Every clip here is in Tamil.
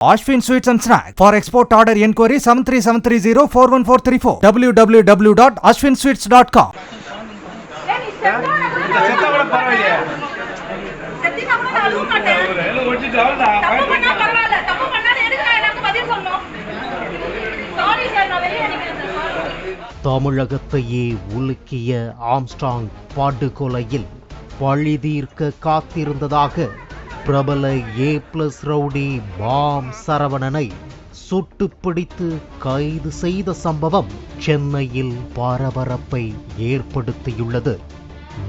Ashwin Sweets and Snacks. For export order enquiry 73730 www.ashwinsweets.com. தமிழகத்தையே உலுக்கிய ஆம்ஸ்ட்ராங் படுகொலையில் பழிதீர்க்க காத்திருந்ததாக பிரபல A+ ரவுடி பாம் சரவணனை சுட்டுப்பிடித்து கைது செய்த சம்பவம் சென்னையில் பரபரப்பை ஏற்படுத்தியுள்ளது.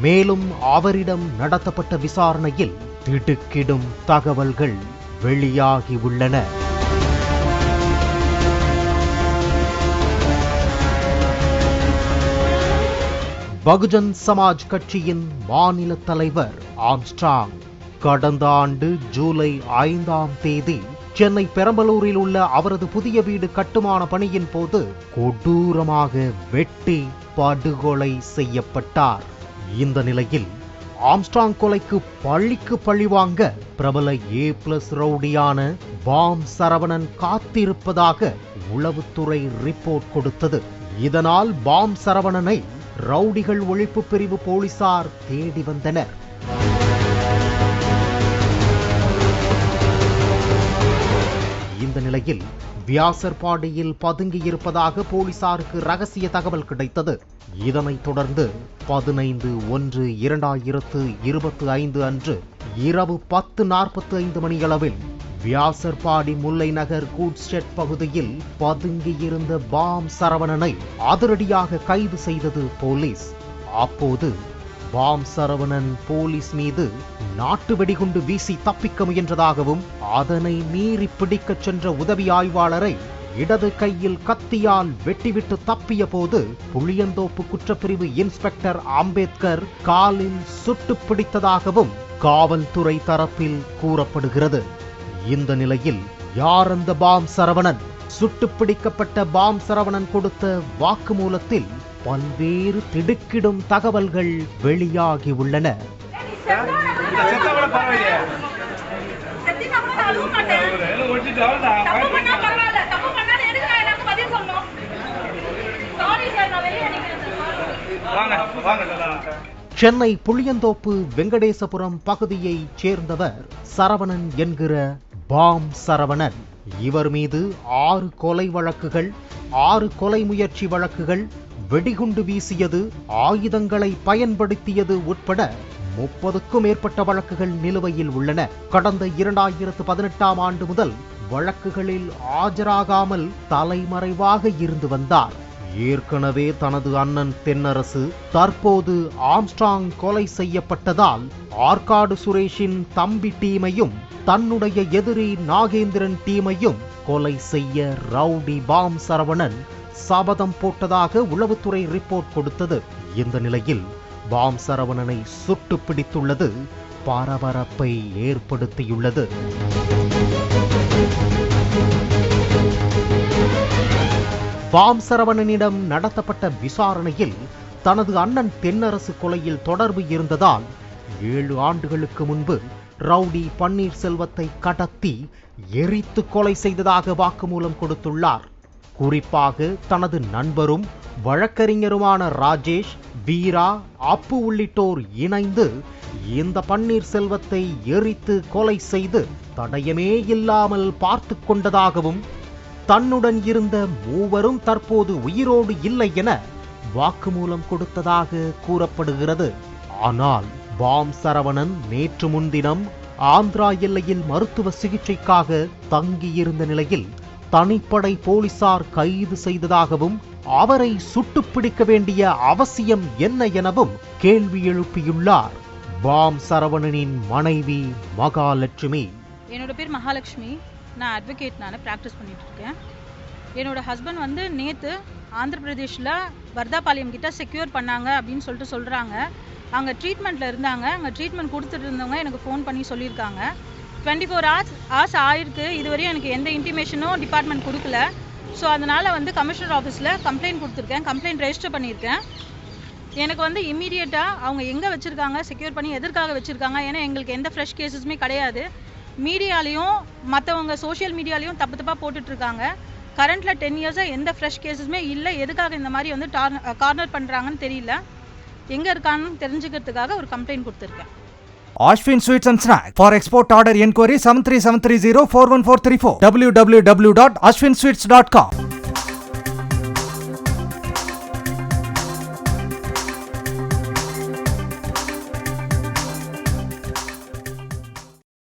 மேலும் அவரிடம் நடத்தப்பட்ட விசாரணையில் திடுக்கிடும் தகவல்கள் வெளியாகியுள்ளன. பகுஜன் சமாஜ் கட்சியின் மாநில தலைவர் ஆம்ஸ்ட்ராங் கடந்த ஆண்டு ஜூலை 5ஆம் தேதி சென்னை பெரம்பலூரில் உள்ள அவரது புதிய வீடு கட்டுமான பணியின் போது கொடூரமாக வெட்டி படுகொலை செய்யப்பட்டார். இந்த நிலையில் ஆம்ஸ்ட்ராங் கொலைக்கு பழிக்கு பழிவாங்க பிரபல A+ ரவுடியான பாம் சரவணன் காத்திருப்பதாக உளவுத்துறை ரிப்போர்ட் கொடுத்தது. இதனால் பாம் சரவணனை ரவுடிகள் ஒழிப்பு பிரிவு போலீசார் தேடி வந்தனர். இந்த நிலையில் வியாசர்பாடியில் பதுங்கியிருப்பதாக போலீசாருக்கு ரகசிய தகவல் கிடைத்தது. இதனைத் தொடர்ந்து 15/1/2025 அன்று இரவு 10:45 மணியளவில் வியாசர்பாடி முல்லை நகர் கூட்ஸ் ஷெட் பகுதியில் பதுங்கியிருந்த பாம் சரவணனை அதிரடியாக கைது செய்தது போலீஸ். அப்போது பாம் சரவணன் போலீஸ் மீது நாட்டு வெடிகுண்டு வீசி தப்பிக்க முயன்றதாகவும் அதனை மீறி பிடிக்கச் சென்ற உதவி ஆய்வாளரை இடது கையில் கத்தியால் வெட்டிவிட்டு தப்பிய போது புளியந்தோப்பு குற்றப்பிரிவு இன்ஸ்பெக்டர் அம்பேத்கர் காலில் சுட்டு பிடித்ததாகவும் காவல்துறை தரப்பில் கூறப்படுகிறது. இந்த நிலையில் யார் அந்த பாம் சரவணன்? சுட்டு பிடிக்கப்பட்ட பாம் சரவணன் கொடுத்த வாக்குமூலத்தில் பல்வேறு திடுக்கிடும் தகவல்கள் வெளியாகி உள்ளன. சென்னை புளியந்தோப்பு வெங்கடேசபுரம் பகுதியைச் சேர்ந்தவர் சரவணன் என்கிற பாம் சரவணன். இவர் மீது 6 கொலை வழக்குகள், 6 கொலை முயற்சி வழக்குகள், வெடிகுண்டு வீசியது, ஆயுதங்களை பயன்படுத்தியது உட்பட 30க்கும் மேற்பட்ட வழக்குகள் நிலுவையில் உள்ளன. கடந்த 2018ஆம் ஆண்டு முதல் வழக்குகளில் ஆஜராகாமல் தலைமறைவாக இருந்து வந்தார். ஏற்கனவே தனது அண்ணன் தென்னரசு தற்போது ஆம்ஸ்ட்ராங் கொலை செய்யப்பட்டதால் ஆற்காடு சுரேஷின் தம்பி டீமையும் தன்னுடைய எதிரி நாகேந்திரன் டீமையும் கொலை செய்ய ரவுடி பாம் சரவணன் சபதம் போட்டதாக உளவுத்துறை ரிப்போர்ட் கொடுத்தது. இந்த நிலையில் பாம் சரவணனை சுட்டு பிடித்துள்ளது பரபரப்பை ஏற்படுத்தியுள்ளது. பாம் சரவணனிடம் நடத்தப்பட்ட விசாரணையில் தனது அண்ணன் தென்னரசு கொலையில் தொடர்பு இருந்ததால் 7 ஆண்டுகளுக்கு முன்பு ரவுடி பன்னீர்செல்வத்தை கடத்தி எரித்து கொலை செய்ததாக வாக்குமூலம் கொடுத்துள்ளார். குறிப்பாக தனது நண்பரும் வழக்கறிஞருமான ராஜேஷ், வீரா, அப்பு உள்ளிட்டோர் இணைந்து இந்த பன்னீர்செல்வத்தை எரித்து கொலை செய்து தடயமே இல்லாமல் பார்த்து கொண்டதாகவும் தன்னுடன் இருந்த 3வரும் தற்போது உயிரோடு இல்லை என வாக்குமூலம் கொடுத்ததாக கூறப்படுகிறது. ஆனால் பாம் சரவணன் நேற்று முன்தினம் ஆந்திரா எல்லையில் மருத்துவ சிகிச்சைக்காக தங்கியிருந்த நிலையில் தனிப்படை போலீசார் கைது செய்ததாகவும் அவரை சுட்டு பிடிக்க வேண்டிய அவசியம் என்ன எனவும் கேள்வி எழுப்பியுள்ளார் பாம் சரவணனின் மனைவி மகாலட்சுமி. என்னோட பேர் மகாலட்சுமி. நான் அட்வொகேட். நான் ப்ராக்டிஸ் பண்ணிட்டு இருக்கேன். என்னோட ஹஸ்பண்ட் வந்து நேற்று ஆந்திர பிரதேஷில் வர்தாபாளையம் கிட்ட செக்யூர் பண்ணாங்க அப்படின்னு சொல்கிறாங்க. அங்கே ட்ரீட்மெண்ட்டில் இருந்தாங்க. அங்கே ட்ரீட்மெண்ட் கொடுத்துட்டு இருந்தவங்க எனக்கு ஃபோன் பண்ணி சொல்லியிருக்காங்க. 24 hours ஆயிருக்கு. இதுவரையும் எனக்கு எந்த இன்டிமேஷனும் டிபார்ட்மெண்ட் கொடுக்கல. ஸோ அதனால் வந்து கமிஷனர் ஆஃபீஸில் கம்ப்ளைண்ட் கொடுத்துருக்கேன். கம்ப்ளைண்ட் ரெஜிஸ்டர் பண்ணியிருக்கேன். எனக்கு வந்து இம்மீடியட்டாக அவங்க எங்கே வச்சுருக்காங்க, செக்யூர் பண்ணி எதற்காக வச்சுருக்காங்க, ஏன்னா எங்களுக்கு எந்த ஃப்ரெஷ் கேஸஸுமே கிடையாது. மீடியாலையும் மற்றவங்க சோஷியல் மீடியாலையும் தப்பாக போட்டுட்ருக்காங்க. கரண்ட்டில் 10 இயர்ஸாக எந்த ஃப்ரெஷ் கேஸஸுமே இல்லை. எதுக்காக இந்த மாதிரி வந்து கார்னர் பண்ணுறாங்கன்னு தெரியல. எங்கே இருக்கான்னு தெரிஞ்சுக்கிறதுக்காக ஒரு கம்ப்ளைண்ட் கொடுத்துருக்கேன். Ashwin Sweets and Snacks. For export order enquiry 73730 41434. www.ashwinsweets.com.